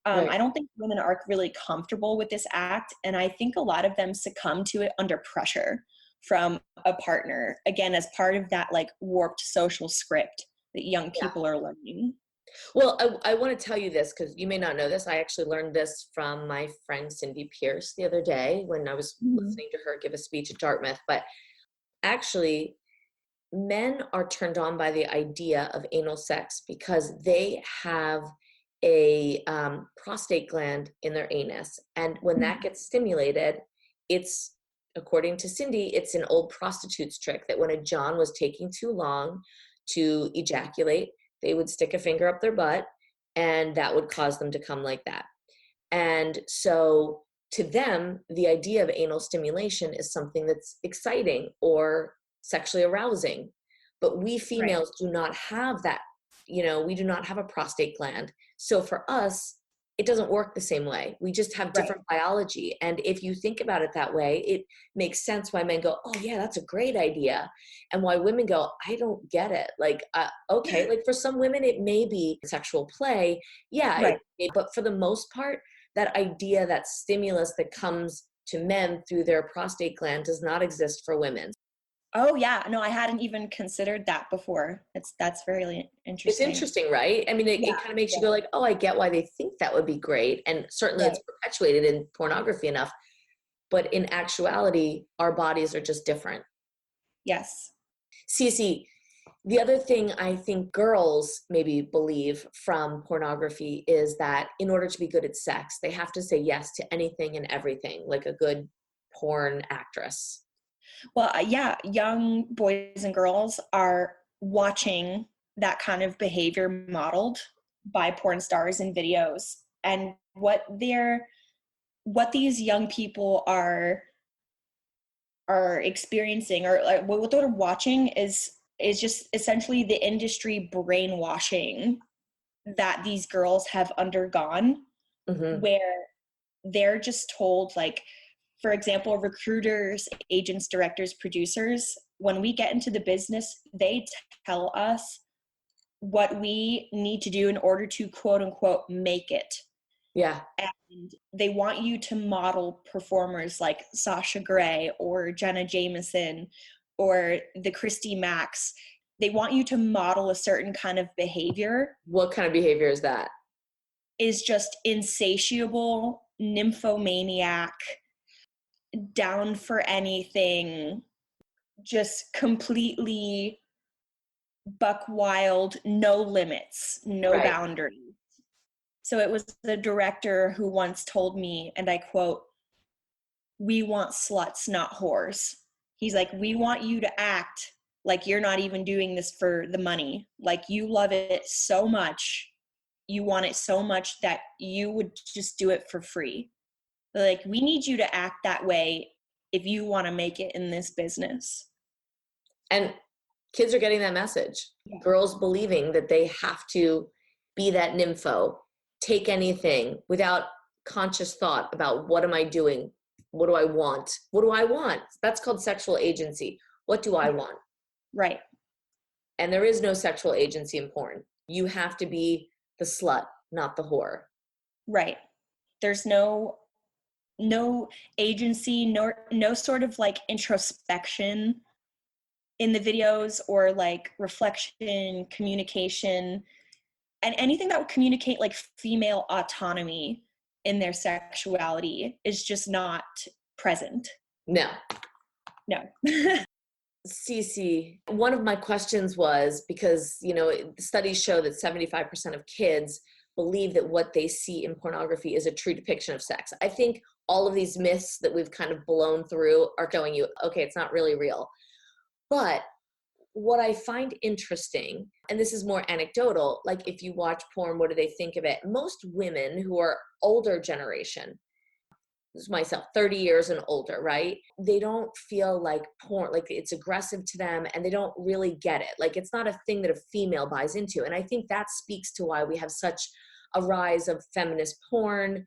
Right. I don't think women are really comfortable with this act, and I think a lot of them succumb to it under pressure from a partner, again, as part of that like warped social script that young people are learning. Well, I want to tell you this because you may not know this. I actually learned this from my friend Cindy Pierce the other day when I was listening to her give a speech at Dartmouth. But actually, men are turned on by the idea of anal sex because they have a prostate gland in their anus. And when that gets stimulated, it's, according to Cindy, it's an old prostitute's trick that when a John was taking too long to ejaculate, they would stick a finger up their butt and that would cause them to come like that. And so to them, the idea of anal stimulation is something that's exciting or sexually arousing. But we females do not have that, we do not have a prostate gland. So for us, it doesn't work the same way. We just have different biology. And if you think about it that way, it makes sense why men go, oh yeah, that's a great idea. And why women go, I don't get it. Like, okay, like for some women, it may be sexual play. Yeah. But for the most part, that idea, that stimulus that comes to men through their prostate gland does not exist for women. Oh yeah, no, I hadn't even considered that before. That's very interesting. It's interesting, right? I mean, it kind of makes you go like, oh, I get why they think that would be great. And certainly it's perpetuated in pornography enough. But in actuality, our bodies are just different. Yes. CiCi, the other thing I think girls maybe believe from pornography is that in order to be good at sex, they have to say yes to anything and everything, like a good porn actress. Well, yeah, young boys and girls are watching that kind of behavior modeled by porn stars in videos. And what these young people are experiencing, or like what they're watching is just essentially the industry brainwashing that these girls have undergone, where they're just told, like, for example, recruiters, agents, directors, producers, when we get into the business, they tell us what we need to do in order to quote unquote make it. Yeah. And they want you to model performers like Sasha Grey or Jenna Jameson or the Christy Max. They want you to model a certain kind of behavior. What kind of behavior is that? Is just insatiable, nymphomaniac, down for anything, just completely buck wild, no limits, no boundaries. So it was the director who once told me, and I quote, "We want sluts, not whores." He's like, "We want you to act like you're not even doing this for the money. Like you love it so much, you want it so much that you would just do it for free. Like, we need you to act that way if you want to make it in this business." And Kids are getting that message. Yeah. Girls believing that they have to be that nympho, take anything without conscious thought about what am I doing? What do I want? What do I want? That's called sexual agency. What do I want? Right. And there is no sexual agency in porn. You have to be the slut, not the whore. Right. There's no agency, no sort of like introspection in the videos, or like reflection, communication, and anything that would communicate like female autonomy in their sexuality is just not present. No. No. CiCi, one of my questions was, because, you know, studies show that 75% of kids believe that what they see in pornography is a true depiction of sex. I think all of these myths that we've kind of blown through are showing you, okay, it's not really real. But what I find interesting, and this is more anecdotal, like if you watch porn, what do they think of it? Most women who are older generation, this is myself, 30 years and older, right? They don't feel like porn, like it's aggressive to them, and they don't really get it. Like it's not a thing that a female buys into. And I think that speaks to why we have such a rise of feminist porn,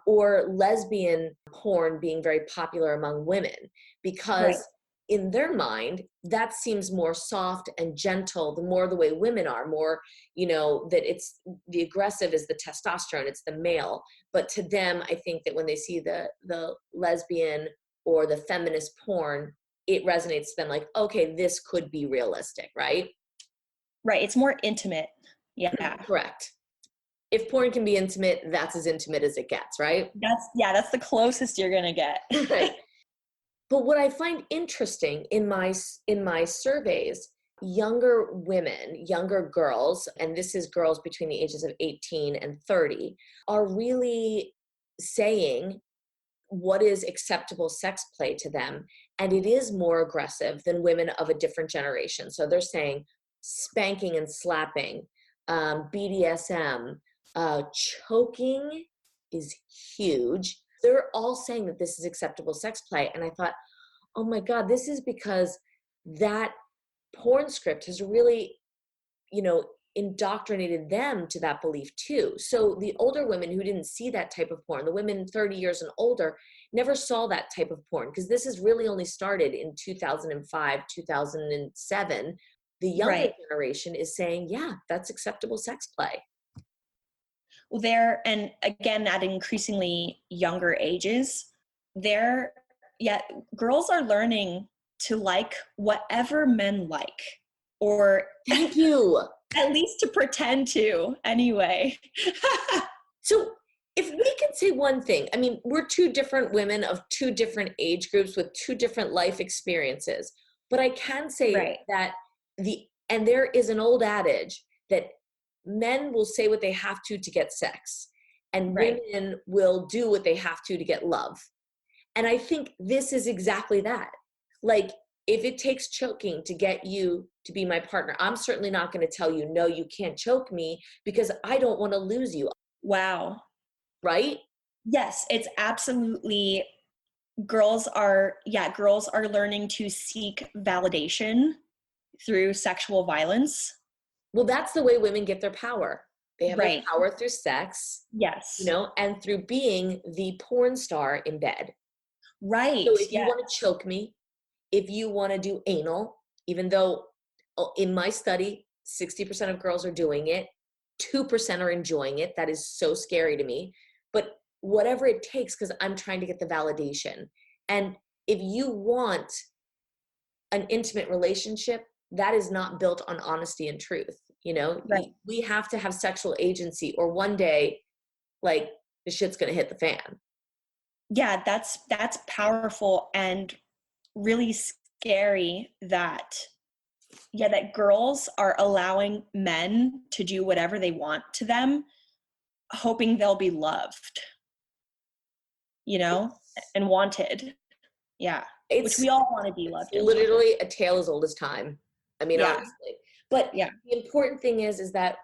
or lesbian porn being very popular among women, because Right. in their mind, that seems more soft and gentle, the more the way women are, more, you know, that it's the aggressive is the testosterone, it's the male. But to them, I think that when they see the lesbian or the feminist porn, it resonates to them like, okay, this could be realistic, right? Right. It's more intimate. Yeah. Correct. If porn can be intimate, that's as intimate as it gets, right? That's the closest you're going to get. Right. But what I find interesting in my surveys, younger women, younger girls, and this is girls between the ages of 18 and 30, are really saying what is acceptable sex play to them. And it is more aggressive than women of a different generation. So they're saying spanking and slapping, BDSM, choking is huge. They're all saying that this is acceptable sex play. And I thought, oh my God, this is because that porn script has really, you know, indoctrinated them to that belief too. So the older women who didn't see that type of porn, the women 30 years and older, never saw that type of porn, because this has really only started in 2005, 2007. The younger Right. generation is saying, yeah, that's acceptable sex play. Well, and again, at increasingly younger ages, girls are learning to like whatever men like, or Thank you. at least to pretend to anyway. So if we can say one thing, I mean, we're two different women of two different age groups with two different life experiences, but I can say Right. that and there is an old adage that men will say what they have to get sex, and Right. women will do what they have to get love. And I think this is exactly that. Like, if it takes choking to get you to be my partner, I'm certainly not going to tell you, no, you can't choke me, because I don't want to lose you. Wow. Right? Yes, it's absolutely, girls are learning to seek validation through sexual violence. Well, that's the way women get their power. They have Right. their power through sex, Yes. you know, and through being the porn star in bed. Right. So if you Yeah. want to choke me, if you want to do anal, even though in my study, 60% of girls are doing it, 2% are enjoying it. That is so scary to me. But whatever it takes, because I'm trying to get the validation. And if you want an intimate relationship, that is not built on honesty and truth. You know, Right. we have to have sexual agency, or one day, like, the shit's going to hit the fan. Yeah, that's powerful and really scary that girls are allowing men to do whatever they want to them, hoping they'll be loved, you know, and wanted. Yeah. Which we all want to be loved. And wanted. Literally a tale as old as time. I mean, Yeah. honestly. But Yeah. the important thing is that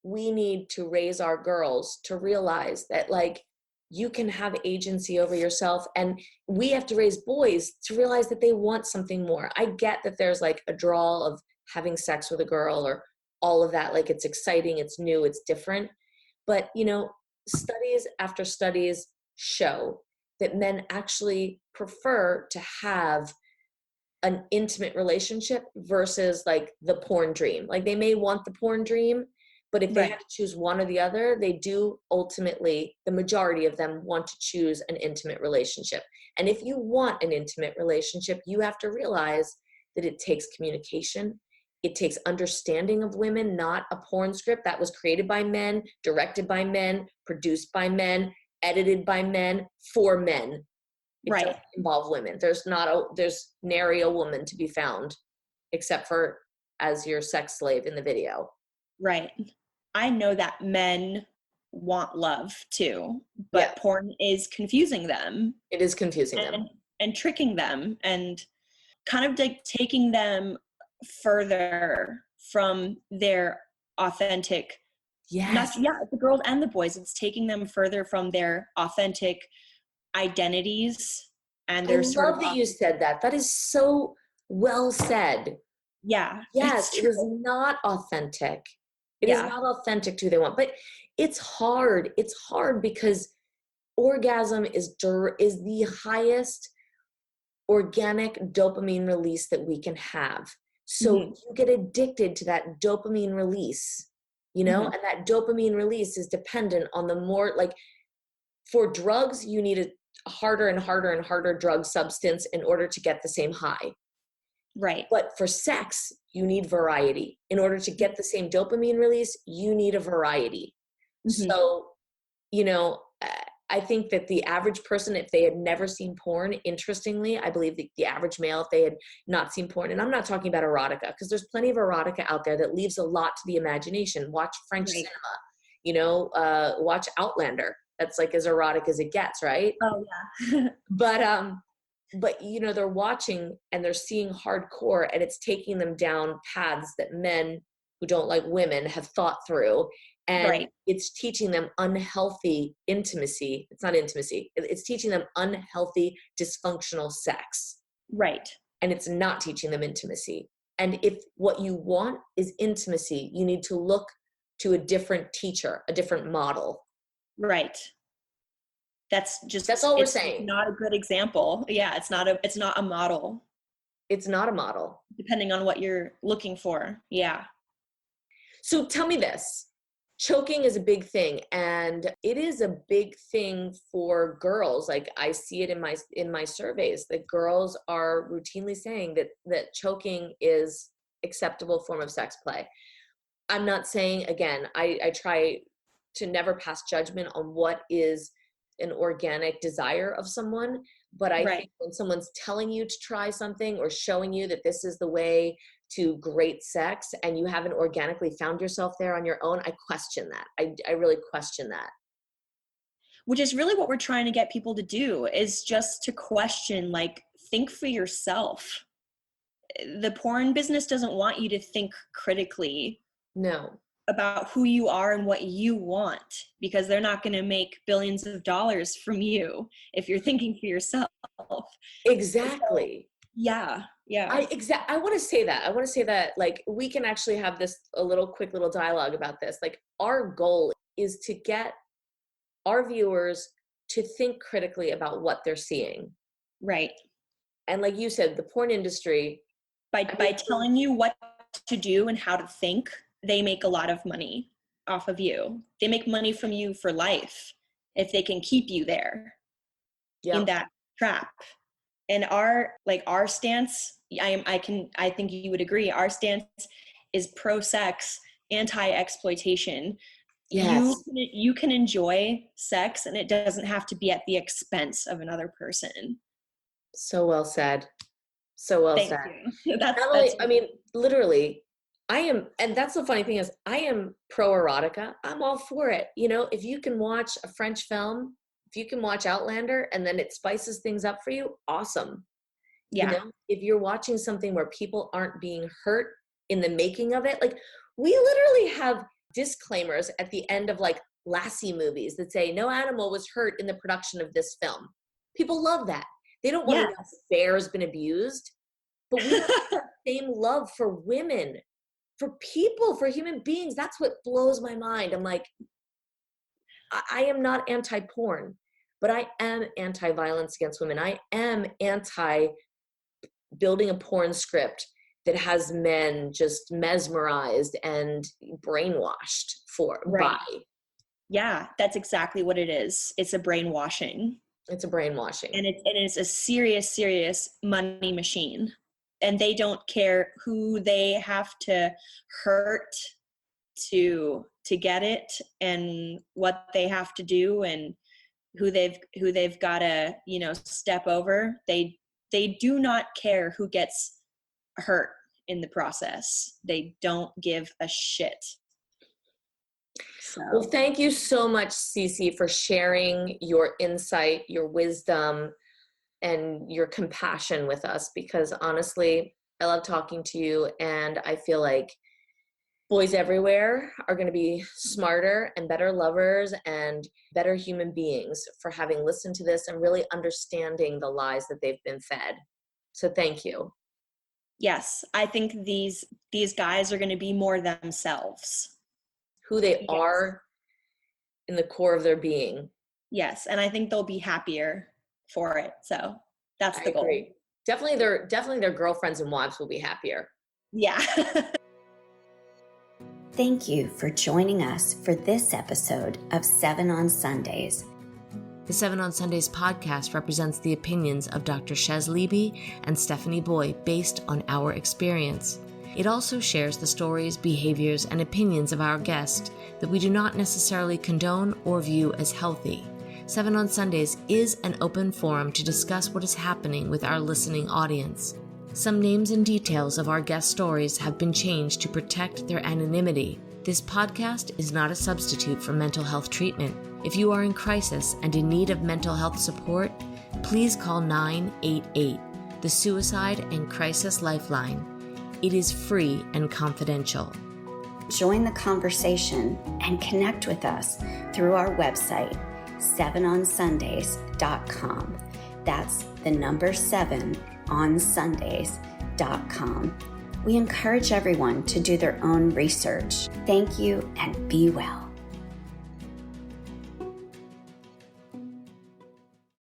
we need to raise our girls to realize that, like, you can have agency over yourself. And we have to raise boys to realize that they want something more. I get that there's like a draw of having sex with a girl or all of that. Like, it's exciting, it's new, it's different. But, you know, studies after studies show that men actually prefer to have an intimate relationship versus like the porn dream. Like, they may want the porn dream, but if they Right. had to choose one or the other, they do ultimately, the majority of them want to choose an intimate relationship. And if you want an intimate relationship, you have to realize that it takes communication. It takes understanding of women, not a porn script that was created by men, directed by men, produced by men, edited by men, for men. It Right. doesn't involve women. There's nary a woman to be found except for as your sex slave in the video. Right. I know that men want love too, but Yeah. porn is confusing them It is confusing them. and tricking them and kind of like taking them further from their authentic, Yes. the girls and the boys. It's taking them further from their authentic identities and I their sort love of, that you said that. That is so well said. yeah. Yes, it's it is true. not authentic. It is Yeah. not authentic to who they want. But it's hard. It's hard because orgasm is the highest organic dopamine release that we can have. So Mhm. you get addicted to that dopamine release, you know, Mhm. and that dopamine release is dependent on the more, like, for drugs, you need a harder and harder and harder drug substance in order to get the same high. Right. But for sex, you need variety. In order to get the same dopamine release, you need a variety. Mhm. So, you know, I think that the average person, if they had never seen porn, interestingly, I believe the average male, if they had not seen porn, and I'm not talking about erotica, because there's plenty of erotica out there that leaves a lot to the imagination. Watch French Right. cinema, you know, watch Outlander. That's like as erotic as it gets, right? Oh yeah. But you know, they're watching and they're seeing hardcore, and it's taking them down paths that men who don't like women have thought through, and Right. it's teaching them unhealthy intimacy. It's not intimacy. It's teaching them unhealthy, dysfunctional sex, Right. and it's not teaching them intimacy. And if what you want is intimacy, you need to look to a different teacher, a different model. Right. That's all we're it's saying. not a good example. Yeah, it's not a model, It's not a model. depending on what you're looking for. Yeah. So tell me this. Choking is a big thing, and it is a big thing for girls. Like, I see it in my surveys that girls are routinely saying that choking is acceptable form of sex play. I'm not saying, again, I try to never pass judgment on what is an organic desire of someone, but I Right. think when someone's telling you to try something or showing you that this is the way to great sex and you haven't organically found yourself there on your own, I question that. I really question that. Which is really what we're trying to get people to do, is just to question, like, think for yourself. The porn business doesn't want you to think critically No, about who you are and what you want, because they're not going to make billions of dollars from you if you're thinking for yourself. exactly. Yeah. Yeah. I want to say that. I want to say that, like, we can actually have quick little dialogue about this. Like, our goal is to get our viewers to think critically about what they're seeing. Right. And like you said, the porn industry, By telling you what to do and how to think, they make a lot of money off of you. They make money from you for life if they can keep you there in that trap. And our stance, I think you would agree, our stance is pro sex, anti exploitation. yes, You can enjoy sex and it doesn't have to be at the expense of another person. so well said. So well Thank said. you. Not only, I mean, literally, I am, and that's the funny thing is, I am pro erotica. I'm all for it. You know, if you can watch a French film, if you can watch Outlander and then it spices things up for you, awesome. Yeah. You know, if you're watching something where people aren't being hurt in the making of it, like, we literally have disclaimers at the end of like Lassie movies that say no animal was hurt in the production of this film. People love that. They don't want to know if a bear's been abused, but we have that same love for women, for people, for human beings. That's what blows my mind. I'm like, I am not anti-porn, but I am anti-violence against women. I am anti-building a porn script that has men just mesmerized and brainwashed by. Yeah, that's exactly what it is. It's a brainwashing. It's a brainwashing. And it's a serious, serious money machine. And they don't care who they have to hurt to get it, and what they have to do, and who they've got to, step over. They do not care who gets hurt in the process. They don't give a shit. So. Well, thank you so much, CiCi, for sharing your insight, your wisdom, and your compassion with us, because honestly, I love talking to you, and I feel like boys everywhere are going to be smarter and better lovers and better human beings for having listened to this and really understanding the lies that they've been fed. So thank you. Yes, I think these guys are going to be more themselves. Who they are in the core of their being. Yes, and I think they'll be happier for it. So that's the goal. Agree. Definitely their girlfriends and wives will be happier. Yeah. Thank you for joining us for this episode of 7 on Sundays. The 7 on Sundays podcast represents the opinions of Dr. Shez Levy and Stephanie Boye based on our experience. It also shares the stories, behaviors, and opinions of our guests that we do not necessarily condone or view as healthy. 7 on Sundays is an open forum to discuss what is happening with our listening audience. Some names and details of our guest stories have been changed to protect their anonymity. This podcast is not a substitute for mental health treatment. If you are in crisis and in need of mental health support, please call 988, the Suicide and Crisis Lifeline. It is free and confidential. Join the conversation and connect with us through our website, 7onsundays.com. That's the number 7onsundays.com. We encourage everyone to do their own research. Thank you and be well.